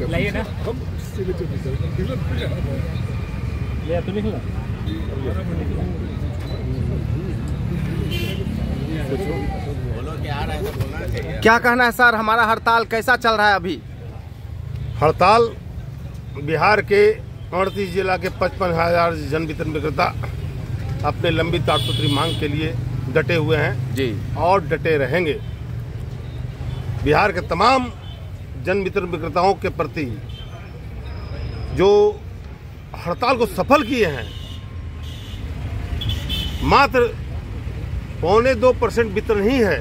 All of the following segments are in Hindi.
लाइए ना ले तो निकला। क्या कहना है सर, हमारा हड़ताल कैसा चल रहा है अभी? हड़ताल बिहार के 38 जिला के 55,000 जन वितरण विक्रेता अपने लंबित 8 सूत्री मांग के लिए डटे हुए हैं जी और डटे रहेंगे। बिहार के तमाम जन वितरण विक्रेताओं के प्रति जो हड़ताल को सफल किए हैं, मात्र 0.25% वितरण ही है,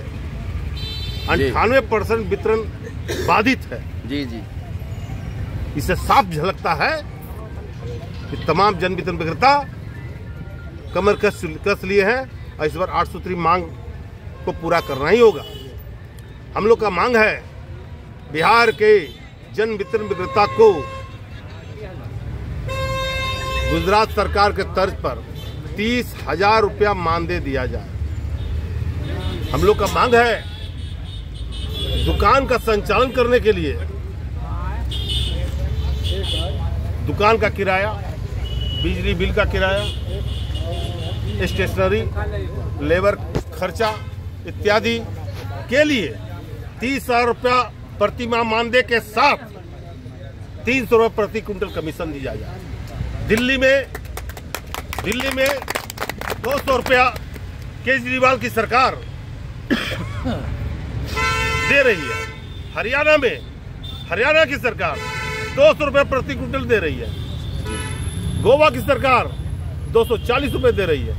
98% वितरण बाधित है। जी जी, इससे साफ झलकता है कि तमाम जन वितरण विक्रेता कमर कस लिए हैं और इस बार 8 सूत्री मांग को पूरा करना ही होगा। हम लोग का मांग है बिहार के जन वितरण विक्रेता को गुजरात सरकार के तर्ज पर 30,000 रुपया मानदेय दिया जाए। हम लोग का मांग है दुकान का संचालन करने के लिए दुकान का किराया, बिजली बिल का किराया, स्टेशनरी, लेबर खर्चा इत्यादि के लिए 30,000 रुपया प्रति माह मानदेय के साथ 300 रुपये प्रति क्विंटल कमीशन दिया जाए। दिल्ली में 200 रुपया केजरीवाल की सरकार दे रही है। हरियाणा की सरकार 200 रुपये प्रति क्विंटल दे रही है। गोवा की सरकार 240 रुपये दे रही है।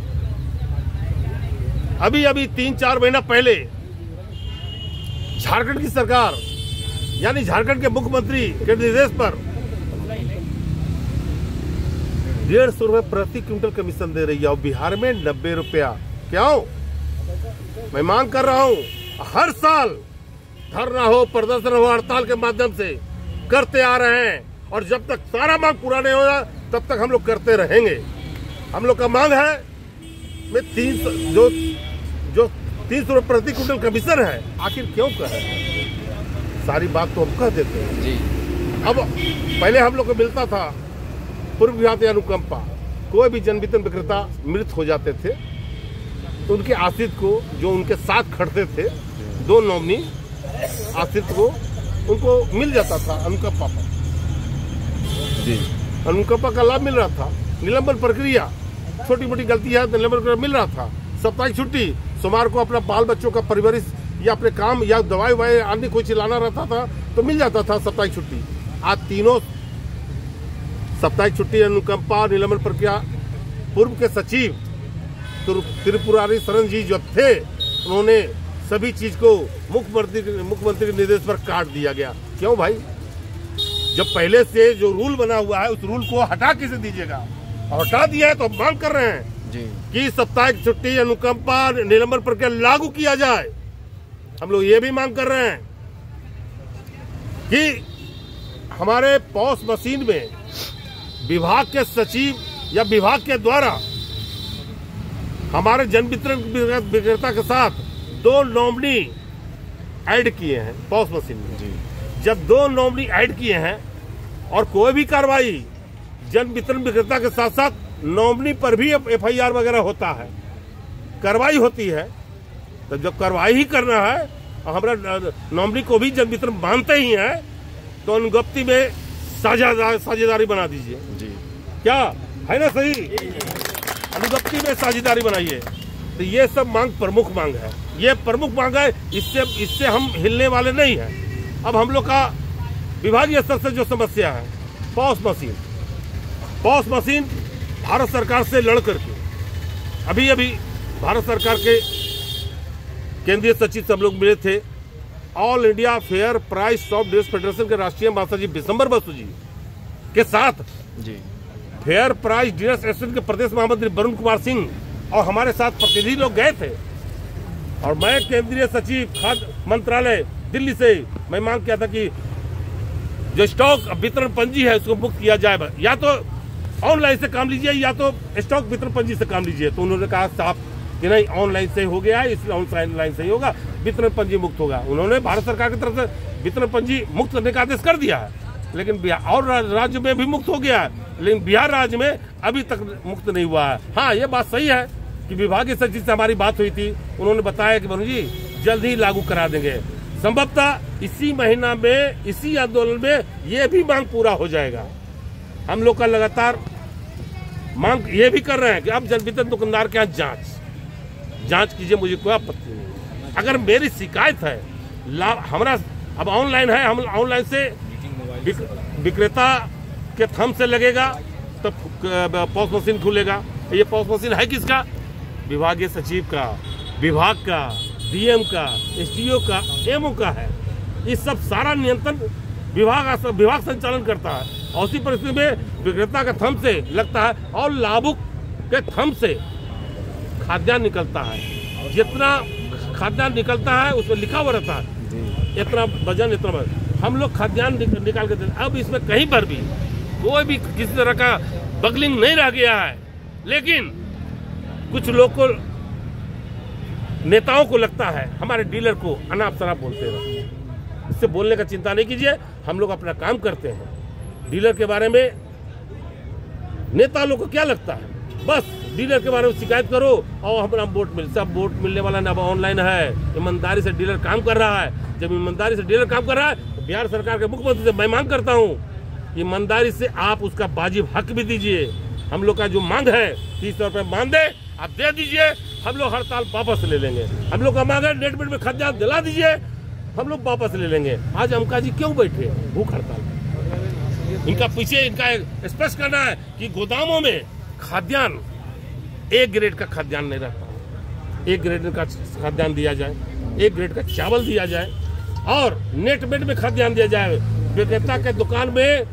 अभी 3-4 महीना पहले झारखंड की सरकार यानी झारखंड के मुख्यमंत्री के निर्देश पर 150 रुपये प्रति क्विंटल कमीशन दे रही है और बिहार में 90 रुपया। क्यों? मैं मांग कर रहा हूं, हर साल धरना हो, प्रदर्शन हो, हड़ताल के माध्यम से करते आ रहे हैं और जब तक सारा मांग पूरा नहीं होगा तब तक हम लोग करते रहेंगे। हम लोग का मांग है में 300 रुपये प्रति क्विंटल कमीशन है, आखिर क्यों कहे? सारी बात तो हम कह देते हैं जी। अब पहले हम लोग को मिलता था पूर्व विभाग अनुकंपा। कोई भी जन वितरण विक्रेता मृत हो जाते थे तो उनके आश्रित को, जो उनके साथ खड़ते थे, 2 नॉमिनी आश्रित को उनको मिल जाता था अनुकंपा पर जी। अनुकंपा का लाभ मिल रहा था। निलंबन प्रक्रिया, छोटी मोटी गलती है तो निलंबन प्रक्रिया मिल रहा था। साप्ताहिक छुट्टी, सोमवार को अपना बाल बच्चों का परवरिश या अपने काम या दवाई वाई अन्य कोई चिल्लाना रहता था तो मिल जाता था साप्ताहिक छुट्टी। आज तीनों साप्ताहिक छुट्टी, अनुकंपा, निलंबन प्रक्रिया पूर्व के सचिव त्रिपुरारी शरण जी जो थे, उन्होंने सभी चीज को मुख्यमंत्री के निर्देश पर काट दिया गया। क्यों भाई? जब पहले से जो रूल बना हुआ है उस रूल को हटा कैसे दीजिएगा? और हटा दिया है तो हम मांग कर रहे हैं जी कि साप्ताहिक छुट्टी, अनुकंपा, निलंबन प्रक्रिया लागू किया जाए। हम लोग ये भी मांग कर रहे हैं कि हमारे पॉस मशीन में विभाग के सचिव या विभाग के द्वारा हमारे जन वितरण विक्रेता के साथ 2 नॉमिनी ऐड किए हैं पॉस मशीन में जी। जब 2 नॉमिनी ऐड किए हैं और कोई भी कार्रवाई जन वितरण विक्रेता के साथ साथ नॉमिनी पर भी FIR वगैरह होता है, कार्रवाई होती है, तो जब कार्रवाई ही करना है और हमारा नॉमिनी को भी जन वितरण मानते ही है तो अनुज्ञप्ति में साझेदारी बना दीजिए जी। क्या है ना? सही, अनुज्ञप्ति में साझेदारी बनाइए। तो ये सब मांग प्रमुख मांग है, ये प्रमुख मांग है। इससे हम हिलने वाले नहीं हैं। अब हम लोग का विभागीय स्तर से जो समस्या है, पॉस मशीन भारत सरकार से लड़ करके अभी भारत सरकार के केंद्रीय सचिव सब लोग मिले थे। All India fair price of dealers federation के राष्ट्रीय महासचिव विशंबर बसु जी के साथ जी, फेयर प्राइस डीलर्स एसोसिएशन के प्रदेश महामंत्री वरुण कुमार सिंह और हमारे साथ प्रतिनिधि लोग गए थे। और मैं केंद्रीय सचिव खाद्य मंत्रालय दिल्ली से मैं मांग किया था कि जो स्टॉक वितरण पंजी है उसको मुक्त किया जाए, या तो ऑनलाइन से काम लीजिए या तो स्टॉक वितरण पंजी से काम लीजिए। तो उन्होंने कहा साफ कि नहीं, ऑनलाइन से हो गया है, इसलिए ऑनलाइन से ही होगा। वितरण पंजी मुक्त होगा। उन्होंने भारत सरकार की तरफ से वितरण पंजी मुक्त करने का आदेश कर दिया है, लेकिन बिहार और राज्य में भी मुक्त हो गया है, लेकिन बिहार राज्य में अभी तक मुक्त नहीं हुआ है। हाँ, ये बात सही है कि विभागीय सचिव से हमारी बात हुई थी, उन्होंने बताया कि बनु जी जल्द ही लागू करा देंगे। संभवतः इसी महीना में, इसी आंदोलन में ये भी मांग पूरा हो जाएगा। हम लोग का लगातार मांग ये भी कर रहे हैं कि अब जनवितरण दुकानदार के यहाँ जांच कीजिए, मुझे कोई आपत्ति नहीं। अगर मेरी शिकायत है, हमारा अब ऑनलाइन है, हम ऑनलाइन से विक्रेता के थंब से लगेगा तब पॉस मशीन खुलेगा। ये पॉस मशीन है किसका? विभागीय सचिव का, विभाग का, डीएम का, एसडीओ का, एमओ का है। इस सब सारा नियंत्रण विभाग संचालन करता है। और उसी परिस्थिति में विक्रेता का थंब से लगता है और लाभुक के थंब से खाद्यान्न निकलता है। जितना खाद्यान्न निकलता है उसमें लिखा हुआ रहता है इतना वजन, इतना वजन। हम लोग खाद्यान्न निकाल के देते। अब इसमें कहीं पर भी कोई भी किसी तरह का बगलिंग नहीं रह गया है, लेकिन कुछ लोग को, नेताओं को लगता है हमारे डीलर को अनाप शनाप बोलते हैं। इससे बोलने का चिंता नहीं कीजिए, हम लोग अपना काम करते हैं। डीलर के बारे में नेता लोग को क्या लगता है? बस डीलर के बारे में शिकायत करो और हमारा वोट मिल, सब वोट मिलने वाला ना ऑनलाइन है। ईमानदारी से डीलर काम कर रहा है। जब ईमानदारी से डीलर काम कर रहा है तो बिहार सरकार के मुख्यमंत्री से मैं मांग करता हूँ, ईमानदारी से आप उसका वाजिब हक भी दीजिए। हम लोग का जो मांग है 30 रुपये मान दे, आप दे दीजिए, हम लोग हड़ताल वापस ले लेंगे। हम लोग का मांग है नेट में खाद्यान्न दिला दीजिए, हम लोग वापस ले लेंगे। आज अमका जी क्यों बैठे भूख हड़ताल? इनका पीछे इनका स्पष्ट करना है कि गोदामों में खाद्यान्न A ग्रेड का खाद्यान्न नहीं रहता। A ग्रेड का खाद्यान्न दिया जाए, A ग्रेड का चावल दिया जाए और नेट में खाद्यान्न दिया जाए। विक्रेता के दुकान में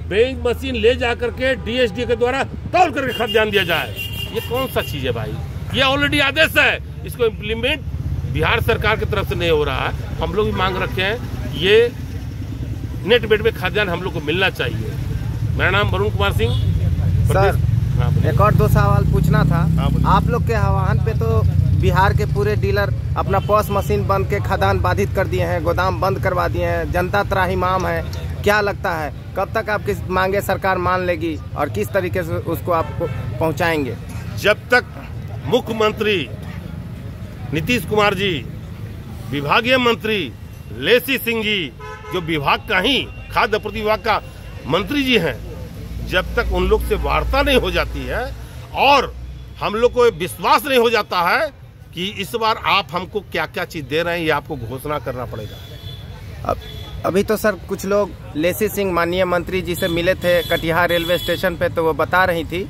वेइंग मशीन ले जा करके DSD के द्वारा तौल करके खाद्यान्न दिया जाए। ये कौन सा चीज है भाई? ये ऑलरेडी आदेश है, इसको इम्प्लीमेंट बिहार सरकार की तरफ से नहीं हो रहा है। हम लोग भी मांग रखे हैं, ये नेट बेट में खाद्यान्न हम लोग को मिलना चाहिए। मेरा नाम वरुण कुमार सिंह। सर, एक और 2 सवाल पूछना था। आप लोग के आह्वान पे तो बिहार के पूरे डीलर अपना पॉस मशीन बंद के खाद्यान्न बाधित कर दिए हैं, गोदाम बंद करवा दिए हैं, जनता त्राहिमाम है। क्या लगता है कब तक आपकी मांगे सरकार मान लेगी और किस तरीके से उसको आपको पहुंचाएंगे? जब तक मुख्यमंत्री नीतीश कुमार जी, विभागीय मंत्री लेसी सिंह जी, जो विभाग का ही खाद्य आपूर्ति विभाग का मंत्री जी हैं, जब तक उन लोग से वार्ता नहीं हो जाती है और हम लोग को विश्वास नहीं हो जाता है कि इस बार आप हमको क्या क्या चीज दे रहे हैं, ये आपको घोषणा करना पड़ेगा। अभी तो सर कुछ लोग लेसी सिंह माननीय मंत्री जी से मिले थे कटिहार रेलवे स्टेशन पे, तो वो बता रही थी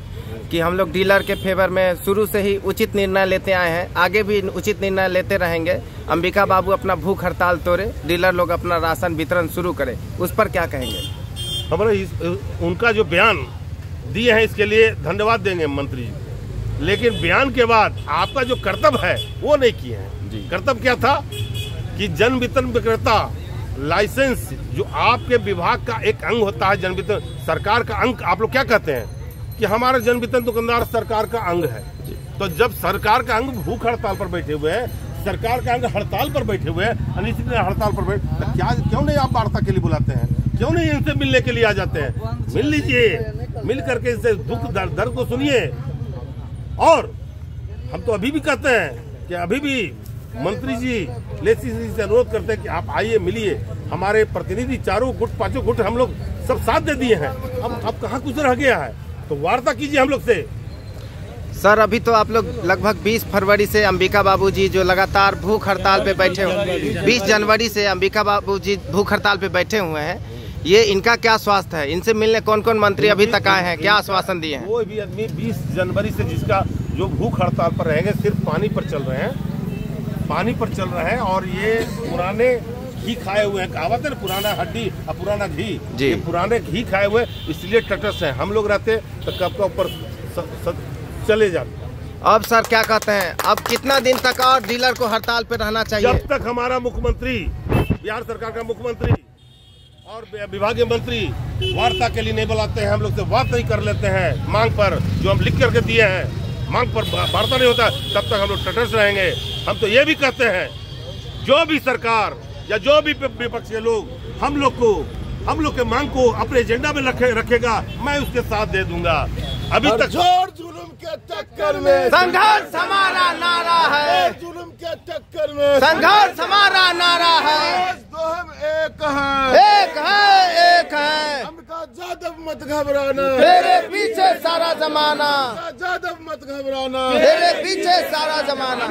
कि हम लोग डीलर के फेवर में शुरू से ही उचित निर्णय लेते आए हैं, आगे भी उचित निर्णय लेते रहेंगे। अंबिका बाबू अपना भूख हड़ताल तोड़े, डीलर लोग अपना राशन वितरण शुरू करें, उस पर क्या कहेंगे? हमारा उनका जो बयान दिए हैं इसके लिए धन्यवाद देंगे मंत्री जी, लेकिन बयान के बाद आपका जो कर्तव्य है वो नहीं किए हैं। कर्तव्य क्या था कि जन वितरण विक्रेता लाइसेंस जो आपके विभाग का एक अंग होता है, जन वितरण सरकार का अंग, आप लोग क्या कहते हैं कि हमारा जन वितरण दुकानदार सरकार का अंग है। तो जब सरकार का अंग भूख हड़ताल पर बैठे हुए हैं, सरकार का अंग हड़ताल पर बैठे हुए हैं, अनिश्चित हड़ताल पर बैठे, तो क्या क्यों नहीं आप वार्ता के लिए बुलाते हैं? क्यों नहीं इनसे मिलने के लिए आ जाते हैं? मिल लीजिए, मिल करके इनसे दुख दर्द को सुनिए। और हम तो अभी भी कहते हैं कि अभी भी मंत्री जी लेसी जी से अनुरोध करते हैं कि आप आइए, मिलिए। हमारे प्रतिनिधि चारों गुट, पांचों गुट हम लोग सब साथ दे दिए हैं। अब कहाँ कुछ रह गया है? तो वार्ता कीजिए हम लोग से। सर, अभी तो आप लोग लगभग 20 फरवरी से अंबिका बाबू जी जो लगातार भूख हड़ताल पे बैठे हुए, 20 जनवरी से अंबिका बाबू जी भूख हड़ताल पे बैठे हुए हैं, ये इनका क्या स्वास्थ्य है? इनसे मिलने कौन कौन मंत्री अभी तक आए हैं, क्या आश्वासन दिए हैं? कोई भी आदमी 20 जनवरी से जिसका जो भूख हड़ताल पर रहेंगे, सिर्फ पानी पर चल रहे हैं, पानी पर चल रहे हैं। और ये पुराने घी खाए हुए हैं, कहावत है ना, पुराना हड्डी और पुराना घी, ये पुराने घी खाए हुए, इसलिए टटस हैं। हम लोग रहते तो कब का ऊपर चले जाते। अब सर क्या कहते हैं, अब कितना दिन तक और डीलर को हड़ताल पे रहना चाहिए? जब तक हमारा मुख्यमंत्री, बिहार सरकार का मुख्यमंत्री और विभागीय मंत्री वार्ता के लिए नहीं बुलाते हैं, हम लोग से बात नहीं कर लेते हैं मांग पर, जो हम लिख करके दिए हैं, मांग पर वार्ता नहीं होता, तब तक हम लोग टटस रहेंगे। हम तो ये भी कहते हैं जो भी सरकार या जो भी विपक्ष के लोग हम लोग के मांग को अपने एजेंडा में रखेगा, मैं उसके साथ दे दूंगा। अभी तक जोर जुल्म के टक्कर में संघर्ष हमारा नारा है, जुल्म के टक्कर में संघर्ष हमारा नारा है। आज तो हम एक हैं, एक है, एक है। हमका जादव मत घबराना, तेरे पीछे सारा जमाना, जादव मत घबराना, तेरे पीछे सारा जमाना।